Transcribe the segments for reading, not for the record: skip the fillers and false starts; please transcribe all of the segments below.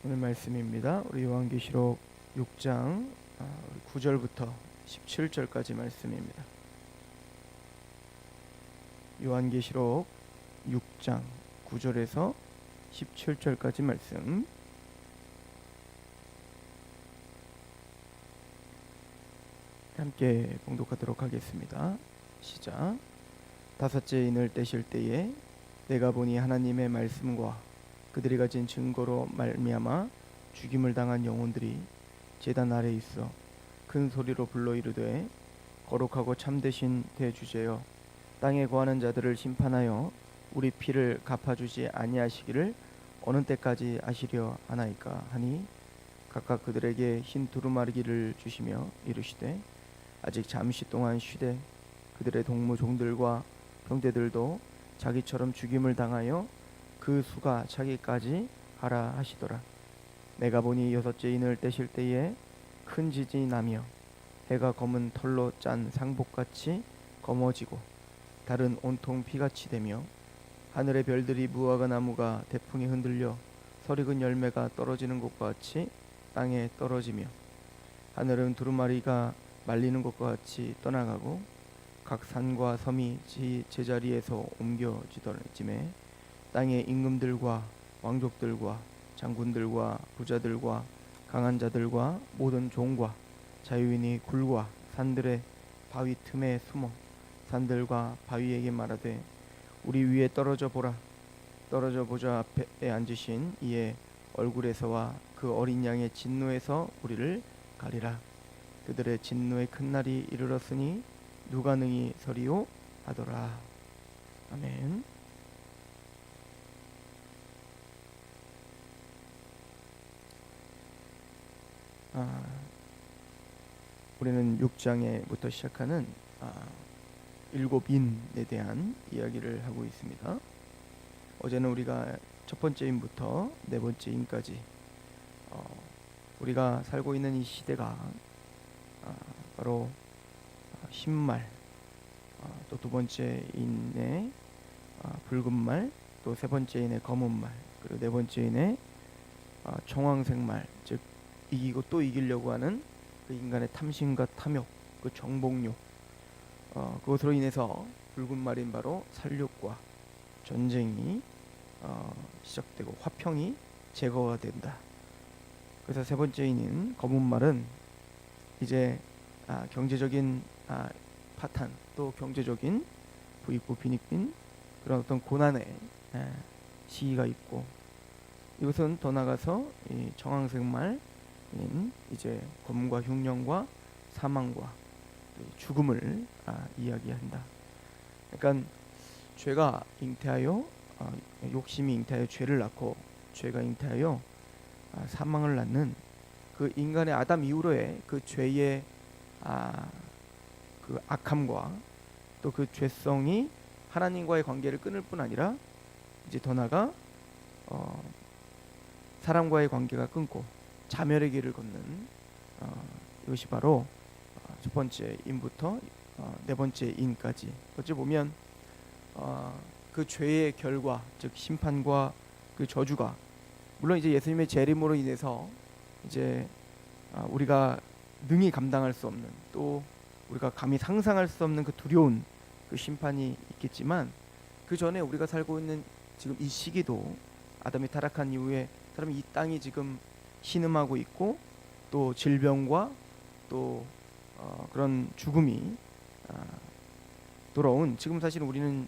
오늘 말씀입니다. 우리 요한계시록 6장 9절부터 17절까지 말씀입니다. 요한계시록 6장 9절에서 17절까지 말씀. 함께 봉독하도록 하겠습니다. 시작. 다섯째 인을 떼실 때에 내가 보니 하나님의 말씀과 그들이 가진 증거로 말미암아 죽임을 당한 영혼들이 제단 아래 있어 큰 소리로 불러 이르되 거룩하고 참되신 대주제여 땅에 거하는 자들을 심판하여 우리 피를 갚아주지 아니하시기를 어느 때까지 하시려 하나이까 하니 각각 그들에게 흰 두루마리기를 주시며 이르시되 아직 잠시 동안 쉬되 그들의 동무 종들과 형제들도 자기처럼 죽임을 당하여 그 수가 차기까지 하라 하시더라. 내가 보니 여섯째 인을 떼실 때에 큰 지진이 나며 해가 검은 털로 짠 상복같이 검어지고 달은 온통 피같이 되며 하늘의 별들이 무화과 나무가 대풍에 흔들려 설익은 열매가 떨어지는 것과 같이 땅에 떨어지며 하늘은 두루마리가 말리는 것과 같이 떠나가고 각 산과 섬이 제자리에서 옮겨지더라짐에 땅의 임금들과 왕족들과 장군들과 부자들과 강한 자들과 모든 종과 자유인이 굴과 산들의 바위 틈에 숨어 산들과 바위에게 말하되 우리 위에 떨어져 보라. 떨어져 보자 앞에 앉으신 이의 얼굴에서와 그 어린 양의 진노에서 우리를 가리라. 그들의 진노의 큰 날이 이르렀으니 누가 능히 서리요 하더라. 아멘. 우리는 6장에부터 시작하는 일곱 인에 대한 이야기를 하고 있습니다. 어제는 우리가 첫 번째 인부터 네 번째 인까지 우리가 살고 있는 이 시대가 바로 흰말, 또 두 번째 인의 붉은 말, 또 세 번째 인의 검은 말, 그리고 네 번째 인의 청황색 말, 즉 이기고 또 이기려고 하는 그 인간의 탐심과 탐욕, 그 정복욕, 그것으로 인해서 붉은 말인 바로 살육과 전쟁이 시작되고 화평이 제거화된다. 그래서 세 번째 인인 검은 말은 이제 경제적인 파탄, 또 경제적인 부익부 빈익빈, 그런 어떤 고난의 시기가 있고, 이것은 더 나가서 이 청황색 말인 이제 검과 흉년과 사망과 죽음을 이야기한다. 그러니까 죄가 잉태하여 욕심이 잉태하여 죄를 낳고 죄가 잉태하여 사망을 낳는 그 인간의 아담 이후로의 그 죄의 그 악함과 또 그 죄성이 하나님과의 관계를 끊을 뿐 아니라 이제 더 나아가 사람과의 관계가 끊고 자멸의 길을 걷는 이것이 바로 첫 번째 인부터 네 번째 인까지. 어찌 보면 그 죄의 결과, 즉 심판과 그 저주가, 물론 이제 예수님의 재림으로 인해서 이제 우리가 능히 감당할 수 없는, 또 우리가 감히 상상할 수 없는 그 두려운 그 심판이 있겠지만, 그 전에 우리가 살고 있는 지금 이 시기도 아담이 타락한 이후에 사람이 이 땅이 지금 신음하고 있고, 또 질병과 또 그런 죽음이 돌아온, 지금 사실 우리는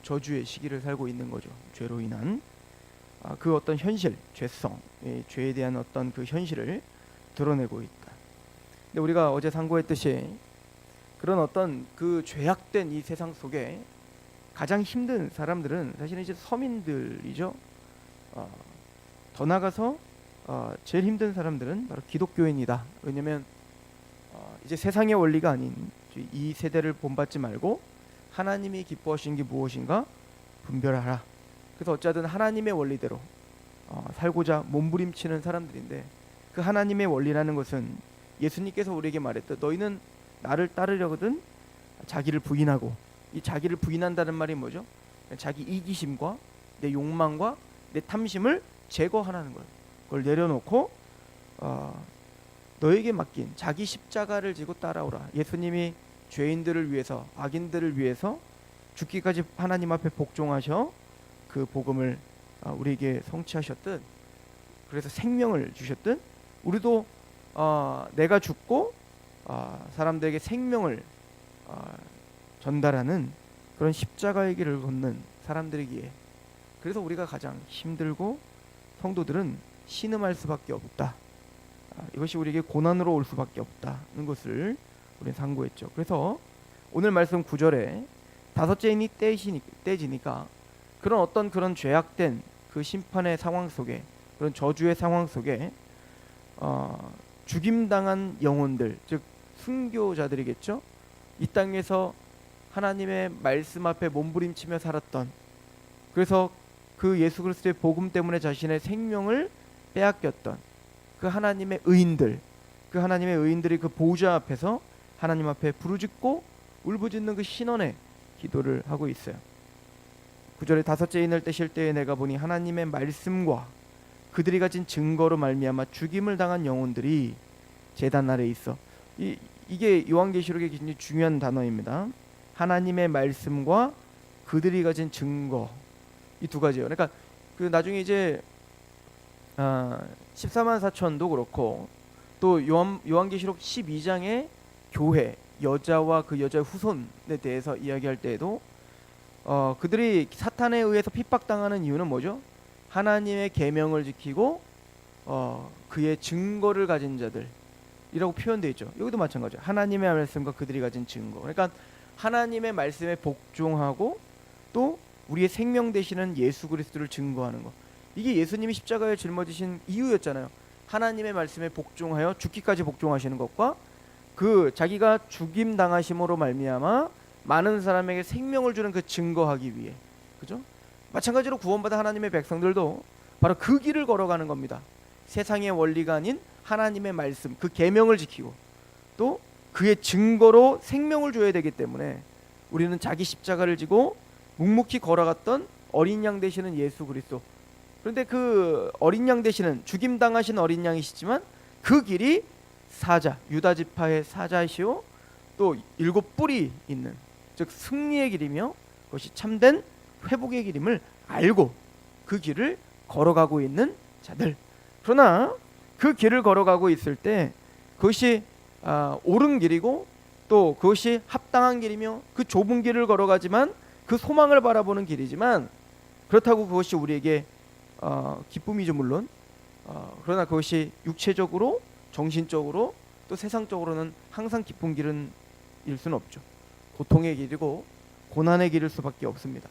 저주의 시기를 살고 있는 거죠. 죄로 인한 그 어떤 현실, 죄성, 죄에 대한 어떤 그 현실을 드러내고 있다. 근데 우리가 어제 상고했듯이 그런 어떤 그 죄악된 이 세상 속에 가장 힘든 사람들은 사실은 이제 서민들이죠. 더 나가서 제일 힘든 사람들은 바로 기독교인이다. 왜냐하면 이제 세상의 원리가 아닌 이 세대를 본받지 말고 하나님이 기뻐하시는 게 무엇인가 분별하라. 그래서 어쨌든 하나님의 원리대로 살고자 몸부림치는 사람들인데, 그 하나님의 원리라는 것은 예수님께서 우리에게 말했듯 너희는 나를 따르려거든 자기를 부인하고, 이 자기를 부인한다는 말이 뭐죠? 자기 이기심과 내 욕망과 내 탐심을 제거하라는 거예요. 그걸 내려놓고 너에게 맡긴 자기 십자가를 지고 따라오라. 예수님이 죄인들을 위해서, 악인들을 위해서 죽기까지 하나님 앞에 복종하셔 그 복음을 우리에게 성취하셨듯, 그래서 생명을 주셨듯, 우리도 내가 죽고 사람들에게 생명을 전달하는 그런 십자가의 길을 걷는 사람들이기에, 그래서 우리가 가장 힘들고 성도들은 신음할 수밖에 없다. 이것이 우리에게 고난으로 올 수밖에 없다는 것을 우리는 상고했죠. 그래서 오늘 말씀 9절에 다섯째 인이 떼지니까 그런 어떤 그런 죄악된 그 심판의 상황 속에, 그런 저주의 상황 속에 죽임당한 영혼들, 즉 순교자들이겠죠. 이 땅에서 하나님의 말씀 앞에 몸부림치며 살았던, 그래서 그 예수 그리스도의 복음 때문에 자신의 생명을 빼앗겼던 그 하나님의 의인들, 그 하나님의 의인들이 그 보좌 앞에서 하나님 앞에 부르짖고 울부짖는 그 신원의 기도를 하고 있어요. 9절에 다섯째 인을 떼실 때에 내가 보니 하나님의 말씀과 그들이 가진 증거로 말미암아 죽임을 당한 영혼들이 제단 아래에 있어. 이게 요한계시록의 굉장히 중요한 단어입니다. 하나님의 말씀과 그들이 가진 증거, 이 두 가지예요. 그러니까 그 나중에 이제 14만 4천도 그렇고, 또 요한계시록 12장의 교회, 여자와 그 여자의 후손에 대해서 이야기할 때에도 그들이 사탄에 의해서 핍박당하는 이유는 뭐죠? 하나님의 계명을 지키고 그의 증거를 가진 자들이라고 표현되어 있죠. 여기도 마찬가지죠. 하나님의 말씀과 그들이 가진 증거. 그러니까 하나님의 말씀에 복종하고 또 우리의 생명 되시는 예수 그리스도를 증거하는 것. 이게 예수님이 십자가에 짊어지신 이유였잖아요. 하나님의 말씀에 복종하여 죽기까지 복종하시는 것과 그 자기가 죽임 당하심으로 말미암아 많은 사람에게 생명을 주는 그 증거하기 위해, 그죠? 마찬가지로 구원받은 하나님의 백성들도 바로 그 길을 걸어가는 겁니다. 세상의 원리가 아닌 하나님의 말씀, 그 계명을 지키고 또 그의 증거로 생명을 줘야 되기 때문에 우리는 자기 십자가를 지고 묵묵히 걸어갔던 어린 양 되시는 예수 그리스도. 그런데 그 어린 양 되시는, 죽임 당하신 어린 양이시지만 그 길이 사자, 유다 지파의 사자이시오 또 일곱 뿔이 있는, 즉 승리의 길이며 그것이 참된 회복의 길임을 알고 그 길을 걸어가고 있는 자들. 그러나 그 길을 걸어가고 있을 때 그것이 옳은 길이고 또 그것이 합당한 길이며 그 좁은 길을 걸어가지만 그 소망을 바라보는 길이지만, 그렇다고 그것이 우리에게 기쁨이죠 물론. 그러나 그것이 육체적으로, 정신적으로 또 세상적으로는 항상 기쁜 길은 일 수는 없죠. 고통의 길이고 고난의 길일 수밖에 없습니다.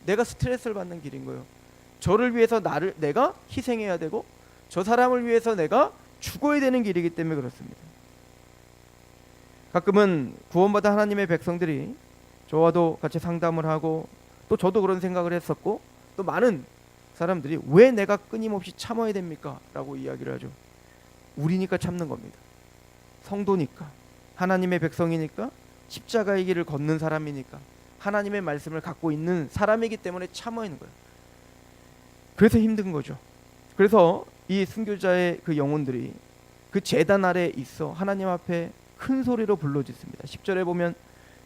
내가 스트레스를 받는 길인 거예요. 저를 위해서 내가 희생해야 되고 저 사람을 위해서 내가 죽어야 되는 길이기 때문에 그렇습니다. 가끔은 구원받은 하나님의 백성들이 저와도 같이 상담을 하고, 또 저도 그런 생각을 했었고, 또 많은 사람들이 왜 내가 끊임없이 참아야 됩니까? 라고 이야기를 하죠. 우리니까 참는 겁니다. 성도니까, 하나님의 백성이니까, 십자가의 길을 걷는 사람이니까, 하나님의 말씀을 갖고 있는 사람이기 때문에 참아야 하는 거예요. 그래서 힘든 거죠. 그래서 이 순교자의 그 영혼들이 그 제단 아래에 있어 하나님 앞에 큰 소리로 불러짓습니다. 10절에 보면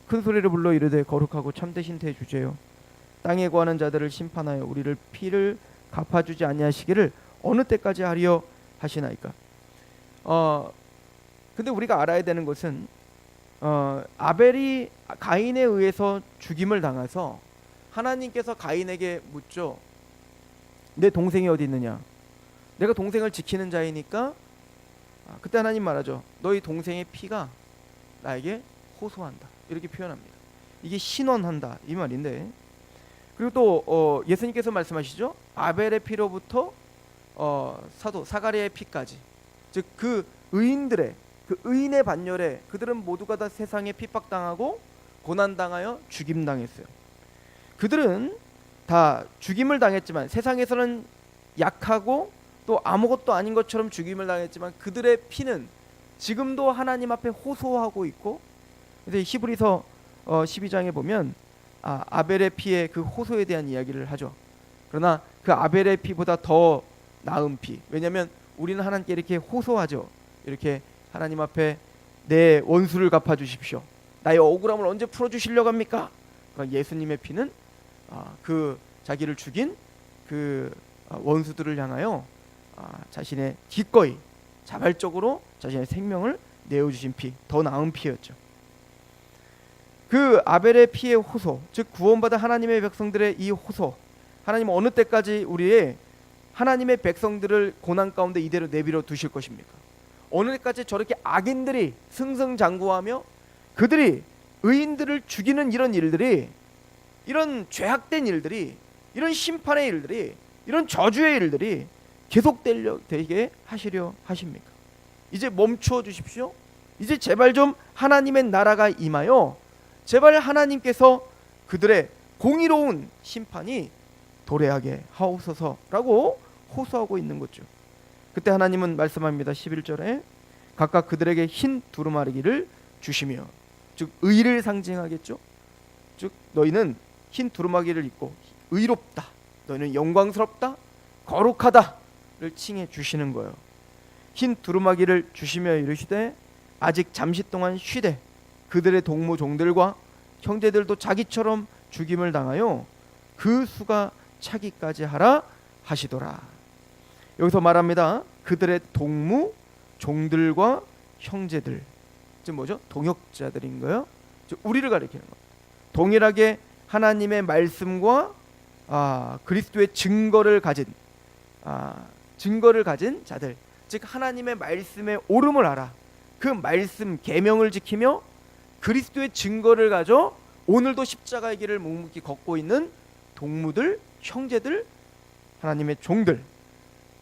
큰 소리로 불러 이르되 거룩하고 참되신 대주제요, 땅에 거하는 자들을 심판하여 우리를 피를 갚아주지 아니하시기를 어느 때까지 하리요 하시나이까. 근데 우리가 알아야 되는 것은 아벨이 가인에 의해서 죽임을 당해서 하나님께서 가인에게 묻죠. 내 동생이 어디 있느냐? 내가 동생을 지키는 자이니까 그때 하나님 말하죠. 너희 동생의 피가 나에게 호소한다. 이렇게 표현합니다. 이게 신원한다 이 말인데, 그리고 또 예수님께서 말씀하시죠. 아벨의 피로부터 사도 사가랴의 피까지, 즉 그 의인들의, 그 의인의 반열에 그들은 모두가 다 세상에 핍박당하고 고난당하여 죽임당했어요. 그들은 다 죽임을 당했지만, 세상에서는 약하고 또 아무것도 아닌 것처럼 죽임을 당했지만 그들의 피는 지금도 하나님 앞에 호소하고 있고, 이제 히브리서 12장에 보면 아벨의 피의 그 호소에 대한 이야기를 하죠. 그러나 그 아벨의 피보다 더 나은 피. 왜냐하면 우리는 하나님께 이렇게 호소하죠. 이렇게 하나님 앞에 내 원수를 갚아주십시오. 나의 억울함을 언제 풀어주시려고 합니까? 그러니까 예수님의 피는 그 자기를 죽인 그 원수들을 향하여 자신의 기꺼이 자발적으로 자신의 생명을 내어주신 피, 더 나은 피였죠. 그 아벨의 피의 호소, 즉 구원받은 하나님의 백성들의 이 호소, 하나님은 어느 때까지 우리의 하나님의 백성들을 고난 가운데 이대로 내버려 두실 것입니까? 어느 때까지 저렇게 악인들이 승승장구하며 그들이 의인들을 죽이는 이런 일들이, 이런 죄악된 일들이, 이런 심판의 일들이, 이런 저주의 일들이 계속되게 하시려 하십니까? 이제 멈추어 주십시오. 이제 제발 좀 하나님의 나라가 임하여 제발 하나님께서 그들의 공의로운 심판이 도래하게 하옵소서라고 호소하고 있는 거죠. 그때 하나님은 말씀합니다. 11절에 각각 그들에게 흰 두루마리기를 주시며, 즉 의를 상징하겠죠. 즉 너희는 흰 두루마기를 입고 의롭다, 너희는 영광스럽다, 거룩하다를 칭해 주시는 거예요. 흰 두루마기를 주시며 이르시되 아직 잠시 동안 쉬되 그들의 동무 종들과 형제들도 자기처럼 죽임을 당하여 그 수가 차기까지 하라 하시더라. 여기서 말합니다. 그들의 동무 종들과 형제들, 즉 뭐죠? 동역자들인 거예요. 즉 우리를 가리키는 겁니다. 동일하게 하나님의 말씀과 그리스도의 증거를 가진 자들, 즉 하나님의 말씀의 옳음을 알아 그 말씀 계명을 지키며 그리스도의 증거를 가져 오늘도 십자가의 길을 묵묵히 걷고 있는 동무들, 형제들, 하나님의 종들,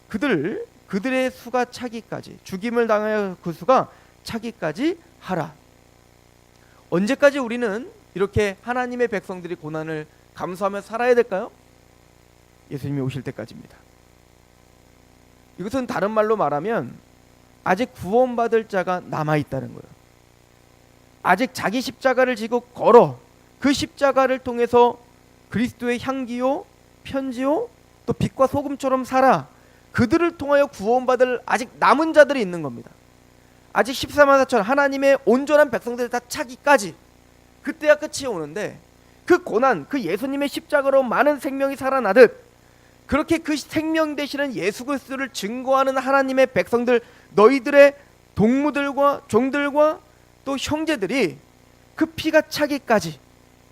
그들의 수가 차기까지, 죽임을 당하여 그 수가 차기까지 하라. 언제까지 우리는 이렇게 하나님의 백성들이 고난을 감수하며 살아야 될까요? 예수님이 오실 때까지입니다. 이것은 다른 말로 말하면 아직 구원받을 자가 남아있다는 거예요. 아직 자기 십자가를 지고 걸어 그 십자가를 통해서 그리스도의 향기요, 편지요, 또 빛과 소금처럼 살아 그들을 통하여 구원받을 아직 남은 자들이 있는 겁니다. 아직 14만 4천 하나님의 온전한 백성들 다 차기까지, 그때야 끝이 오는데 그 고난, 그 예수님의 십자가로 많은 생명이 살아나듯 그렇게 그 생명 되시는 예수 그리스도를 증거하는 하나님의 백성들, 너희들의 동무들과 종들과 또 형제들이 그 피가 차기까지,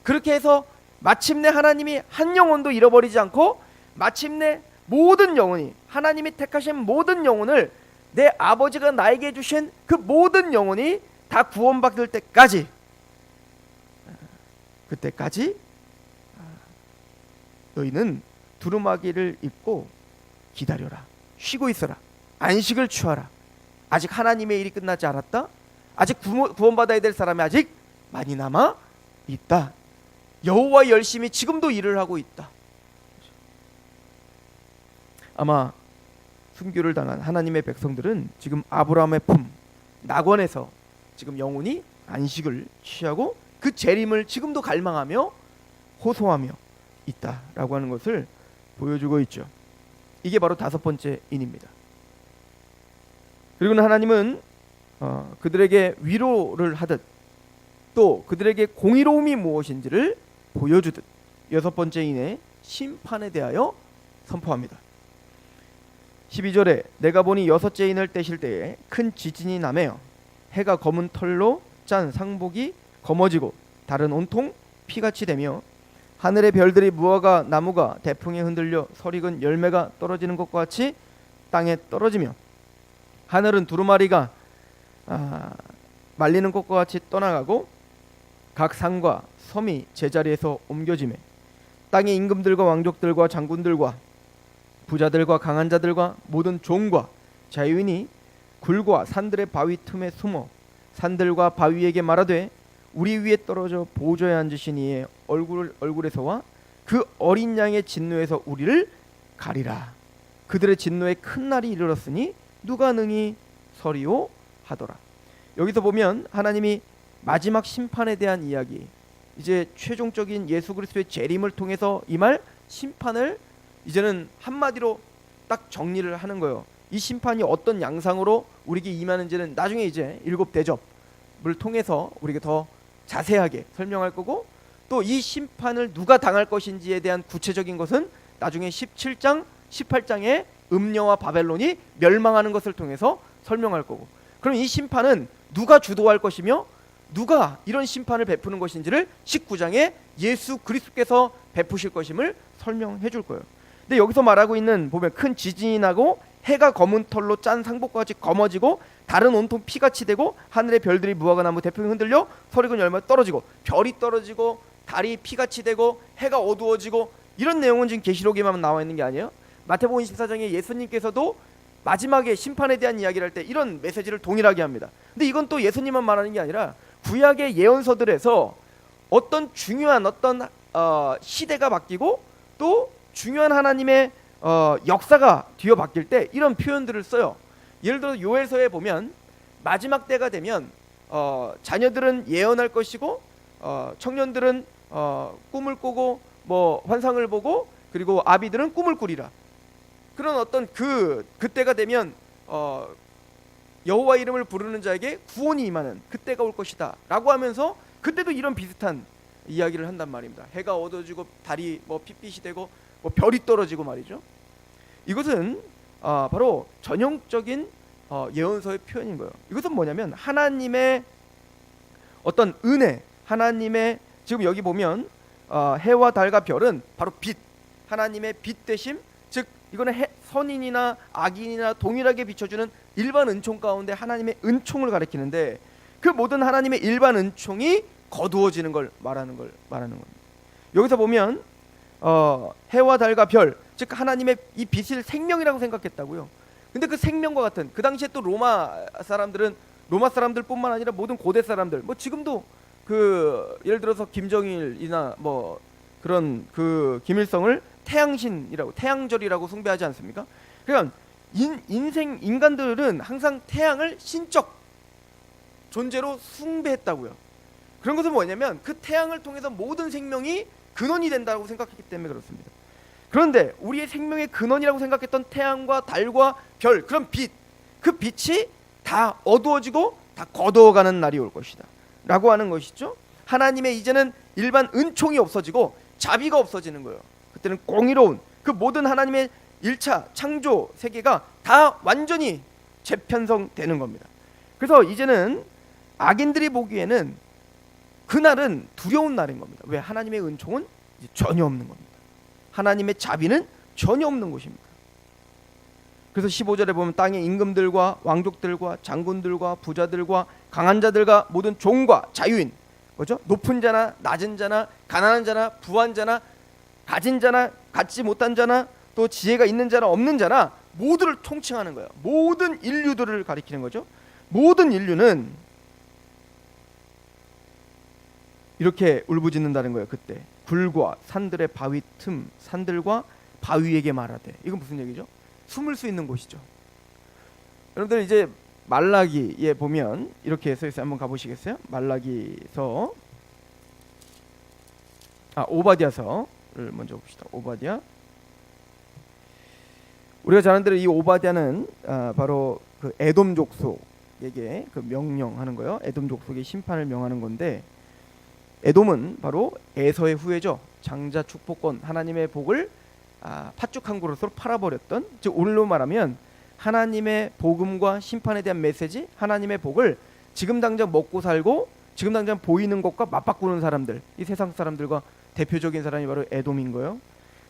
그렇게 해서 마침내 하나님이 한 영혼도 잃어버리지 않고 마침내 모든 영혼이, 하나님이 택하신 모든 영혼을, 내 아버지가 나에게 주신 그 모든 영혼이 다 구원받을 때까지, 그때까지 너희는 두루마기를 입고 기다려라, 쉬고 있어라, 안식을 취하라. 아직 하나님의 일이 끝나지 않았다. 아직 구원받아야 될 사람이 아직 많이 남아 있다. 여호와 열심히 지금도 일을 하고 있다. 아마 순교를 당한 하나님의 백성들은 지금 아브라함의 품 낙원에서 지금 영혼이 안식을 취하고 그 재림을 지금도 갈망하며 호소하며 있다라고 하는 것을 보여주고 있죠. 이게 바로 다섯 번째 인입니다. 그리고는 하나님은 그들에게 위로를 하듯 또 그들에게 공의로움이 무엇인지를 보여주듯 여섯 번째 인의 심판에 대하여 선포합니다. 12절에 내가 보니 여섯째 인을 떼실 때에 큰 지진이 나며 해가 검은 털로 짠 상복이 검어지고 달은 온통 피같이 되며 하늘의 별들이 무화과 나무가 대풍에 흔들려 설익은 열매가 떨어지는 것과 같이 땅에 떨어지며 하늘은 두루마리가 말리는 것과 같이 떠나가고 각 산과 섬이 제자리에서 옮겨지매 땅의 임금들과 왕족들과 장군들과 부자들과 강한 자들과 모든 종과 자유인이 굴과 산들의 바위 틈에 숨어 산들과 바위에게 말하되 우리 위에 떨어져 보좌에 앉으신 이의 얼굴에서와 그 어린 양의 진노에서 우리를 가리라. 그들의 진노에 큰 날이 이르렀으니 누가 능히 서리오 하더라. 여기서 보면 하나님이 마지막 심판에 대한 이야기, 이제 최종적인 예수 그리스도의 재림을 통해서 임할 심판을 이제는 한마디로 딱 정리를 하는 거예요. 이 심판이 어떤 양상으로 우리에게 임하는지는 나중에 이제 7 대접을 통해서 우리에게 더 자세하게 설명할 거고, 또 이 심판을 누가 당할 것인지에 대한 구체적인 것은 나중에 17장 18장에 음녀와 바벨론이 멸망하는 것을 통해서 설명할 거고, 그럼 이 심판은 누가 주도할 것이며 누가 이런 심판을 베푸는 것인지를 19장에 예수 그리스도께서 베푸실 것임을 설명해 줄 거예요. 근데 여기서 말하고 있는, 보면 큰 지진이 나고 해가 검은 털로 짠 상복같이 검어지고 달은 온통 피같이 되고 하늘의 별들이 무화과 나무 대풍이 흔들려 서리군 열매 떨어지고 별이 떨어지고 달이 피같이 되고 해가 어두워지고, 이런 내용은 지금 계시록에만 나와 있는 게 아니에요. 마태복음 24장에 예수님께서도 마지막에 심판에 대한 이야기를 할 때 이런 메시지를 동일하게 합니다. 근데 이건 또 예수님만 말하는 게 아니라 구약의 예언서들에서 어떤 중요한 시대가 바뀌고 또 중요한 하나님의 역사가 뒤어 바뀔 때 이런 표현들을 써요. 예를 들어 요엘서에 보면 마지막 때가 되면 자녀들은 예언할 것이고 청년들은 꿈을 꾸고 뭐 환상을 보고, 그리고 아비들은 꿈을 꾸리라. 그런 어떤 그때가 되면 여호와 이름을 부르는 자에게 구원이 임하는 그때가 올 것이다 라고 하면서, 그때도 이런 비슷한 이야기를 한단 말입니다. 해가 어두워지고 달이 뭐 핏빛이 되고 뭐 별이 떨어지고 말이죠. 이것은 바로 전형적인 예언서의 표현인 거예요. 이것은 뭐냐면 하나님의 어떤 은혜, 하나님의, 지금 여기 보면 해와 달과 별은 바로 빛, 하나님의 빛 되심, 즉 이거는 선인이나 악인이나 동일하게 비춰주는 일반 은총 가운데 하나님의 은총을 가리키는데, 그 모든 하나님의 일반 은총이 거두어지는 걸 말하는 겁니다. 여기서 보면 해와 달과 별, 즉 하나님의 이 빛을 생명이라고 생각했다고요. 근데 그 생명과 같은, 그 당시에 또 로마 사람들뿐만 아니라 모든 고대 사람들, 뭐 지금도 예를 들어서 김정일이나 뭐 그런 김일성을 태양신이라고, 태양절이라고 숭배하지 않습니까? 그러니까 인간들은 항상 태양을 신적 존재로 숭배했다고요. 그런 것은 뭐냐면 그 태양을 통해서 모든 생명이 근원이 된다고 생각했기 때문에 그렇습니다. 그런데 우리의 생명의 근원이라고 생각했던 태양과 달과 별, 그런 빛, 그 빛이 다 어두워지고 다 거두어가는 날이 올 것이다 라고 하는 것이죠. 하나님의 이제는 일반 은총이 없어지고 자비가 없어지는 거예요. 그때는 공의로운 그 모든 하나님의 1차 창조 세계가 다 완전히 재편성되는 겁니다. 그래서 이제는 악인들이 보기에는 그날은 두려운 날인 겁니다. 왜? 하나님의 은총은 이제 전혀 없는 겁니다. 하나님의 자비는 전혀 없는 것입니다. 그래서 15절에 보면 땅의 임금들과 왕족들과 장군들과 부자들과 강한 자들과 모든 종과 자유인, 뭐죠? 높은 자나 낮은 자나 가난한 자나 부한 자나 가진 자나 갖지 못한 자나 또 지혜가 있는 자나 없는 자나 모두를 통칭하는 거예요. 모든 인류들을 가리키는 거죠. 모든 인류는 이렇게 울부짖는다는 거예요. 그때 굴과 산들의 바위 틈 산들과 바위에게 말하되, 이건 무슨 얘기죠? 숨을 수 있는 곳이죠. 여러분들 이제 말라기에 보면 이렇게 써 있어요. 한번 가보시겠어요? 말라기서 오바댜서를 먼저 봅시다. 오바댜. 우리가 잘 아는 대로 이 오바댜는 바로 그 에돔 족속에게 그 명령하는 거예요. 에돔 족속의 심판을 명하는 건데, 에돔은 바로 에서의 후예죠. 장자 축복권, 하나님의 복을 팥죽 한 그릇으로 팔아버렸던, 즉 오늘로 말하면 하나님의 복음과 심판에 대한 메시지, 하나님의 복을 지금 당장 먹고 살고 지금 당장 보이는 것과 맞바꾸는 사람들, 이 세상 사람들과 대표적인 사람이 바로 에돔인 거예요.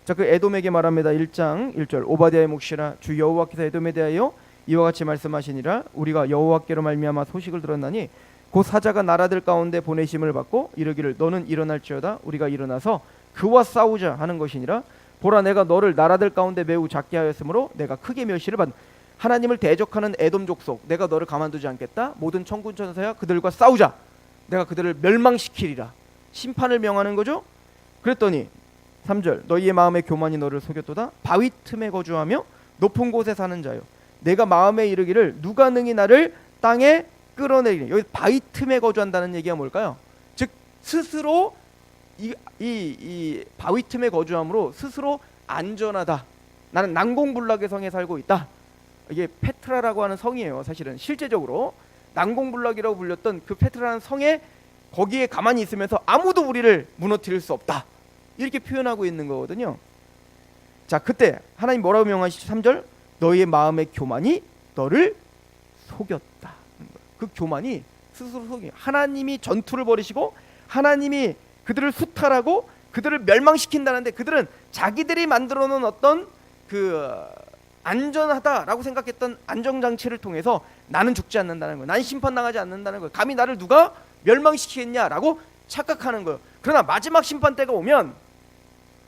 자, 그 에돔에게 말합니다. 1장 1절 오바댜의 몫이라 주 여호와께서 에돔에 대하여 이와 같이 말씀하시니라. 우리가 여호와께로 말미암아 소식을 들었나니 곧 사자가 나라들 가운데 보내심을 받고 이르기를 너는 일어날지어다 우리가 일어나서 그와 싸우자 하는 것이니라. 보라 내가 너를 나라들 가운데 매우 작게 하였으므로 내가 크게 멸시를 받는, 하나님을 대적하는 에돔 족속 내가 너를 가만두지 않겠다. 모든 천군 천사야 그들과 싸우자. 내가 그들을 멸망시키리라. 심판을 명하는 거죠. 그랬더니 3절 너희의 마음의 교만이 너를 속였도다. 바위 틈에 거주하며 높은 곳에 사는 자요 내가 마음에 이르기를 누가 능히 나를 땅에 끌어내리니. 여기 바위 틈에 거주한다는 얘기가 뭘까요? 즉 스스로 이 바위 틈에 거주함으로 스스로 안전하다, 나는 난공불락의 성에 살고 있다. 이게 페트라라고 하는 성이에요. 사실은 실제적으로 난공불락이라고 불렸던 그 페트라라는 성에 거기에 가만히 있으면서 아무도 우리를 무너뜨릴 수 없다. 이렇게 표현하고 있는 거거든요. 자, 그때 하나님 뭐라고 명하시죠? 3절 너희의 마음의 교만이 너를 속였다. 그 교만이 스스로 속이 하나님이 전투를 벌이시고 하나님이 그들을 수탈하고 그들을 멸망시킨다는데 그들은 자기들이 만들어 놓은 어떤 그 안전하다라고 생각했던 안정장치를 통해서 나는 죽지 않는다는 거예요. 난 심판당하지 않는다는 거예요. 감히 나를 누가 멸망시키겠냐라고 착각하는 거예요. 그러나 마지막 심판 때가 오면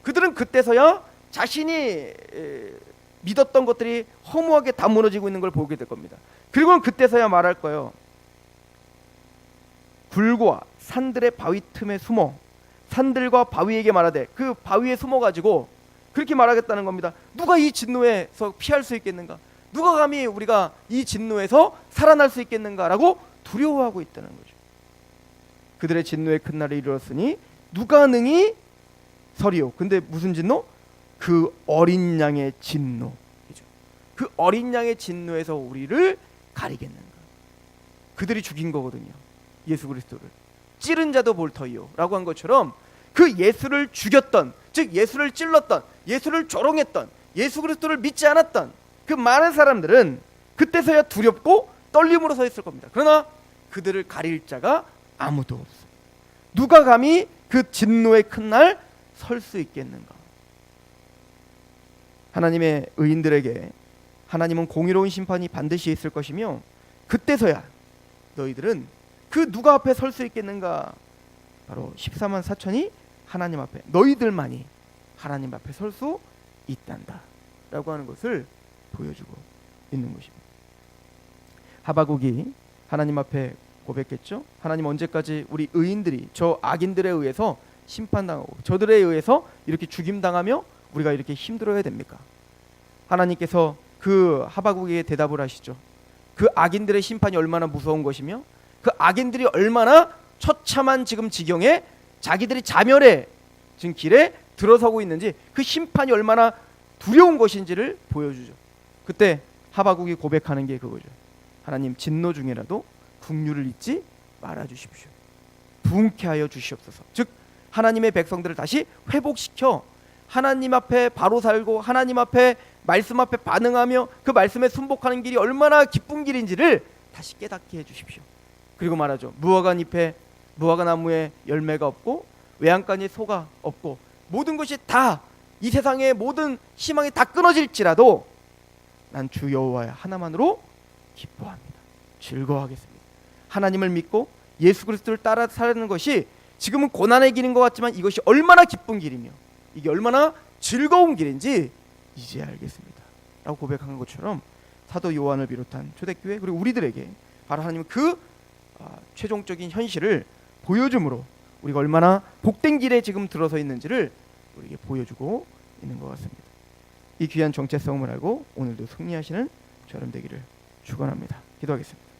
그들은 그때서야 자신이 믿었던 것들이 허무하게 다 무너지고 있는 걸 보게 될 겁니다. 그리고는 그때서야 말할 거예요. 굴과 산들의 바위 틈에 숨어 산들과 바위에게 말하되 그 바위에 숨어가지고 그렇게 말하겠다는 겁니다. 누가 이 진노에서 피할 수 있겠는가? 누가 감히 우리가 이 진노에서 살아날 수 있겠는가라고 두려워하고 있다는 거죠. 그들의 진노의 큰 날이 이르렀으니 누가 능히 서리요. 근데 무슨 진노? 그 어린 양의 진노이죠. 그 어린 양의 진노에서 우리를 가리겠는가? 그들이 죽인 거거든요. 예수 그리스도를 찌른 자도 볼터이요라고 한 것처럼 그 예수를 죽였던, 즉 예수를 찔렀던, 예수를 조롱했던, 예수 그리스도를 믿지 않았던 그 많은 사람들은 그때서야 두렵고 떨림으로 서 있을 겁니다. 그러나 그들을 가릴 자가 아무도 없어요. 누가 감히 그 진노의 큰 날 설 수 있겠는가? 하나님의 의인들에게 하나님은 공의로운 심판이 반드시 있을 것이며 그때서야 너희들은 그 누가 앞에 설 수 있겠는가? 바로 14만 4천이 하나님 앞에, 너희들만이 하나님 앞에 설 수 있단다 라고 하는 것을 보여주고 있는 것입니다. 하박국이 하나님 앞에 고백했죠. 하나님 언제까지 우리 의인들이 저 악인들에 의해서 심판당하고 저들에 의해서 이렇게 죽임당하며 우리가 이렇게 힘들어야 됩니까? 하나님께서 그 하박국에게 대답을 하시죠. 그 악인들의 심판이 얼마나 무서운 것이며 그 악인들이 얼마나 처참한 지금 지경에 자기들이 자멸의 지금 길에 들어서고 있는지 그 심판이 얼마나 두려운 것인지를 보여주죠. 그때 하박국이 고백하는 게 그거죠. 하나님 진노 중에라도 긍휼을 잊지 말아 주십시오. 부흥케 하여 주시옵소서. 즉 하나님의 백성들을 다시 회복시켜 하나님 앞에 바로 살고 하나님 앞에 말씀 앞에 반응하며 그 말씀에 순복하는 길이 얼마나 기쁜 길인지를 다시 깨닫게 해 주십시오. 그리고 말하죠. 무화과 잎에 무화과 나무에 열매가 없고 외양간에 소가 없고 모든 것이 다 이 세상의 모든 희망이 다 끊어질지라도 난 주 여호와 하나만으로 기뻐합니다. 즐거워하겠습니다. 하나님을 믿고 예수 그리스도를 따라 사는 것이 지금은 고난의 길인 것 같지만 이것이 얼마나 기쁜 길이며 이게 얼마나 즐거운 길인지 이제 알겠습니다 라고 고백한 것처럼 사도 요한을 비롯한 초대교회 그리고 우리들에게 바로 하나님은 그 최종적인 현실을 보여줌으로 우리가 얼마나 복된 길에 지금 들어서 있는지를 우리에게 보여주고 있는 것 같습니다. 이 귀한 정체성을 알고 오늘도 승리하시는 저렴 되기를 축원합니다. 기도하겠습니다.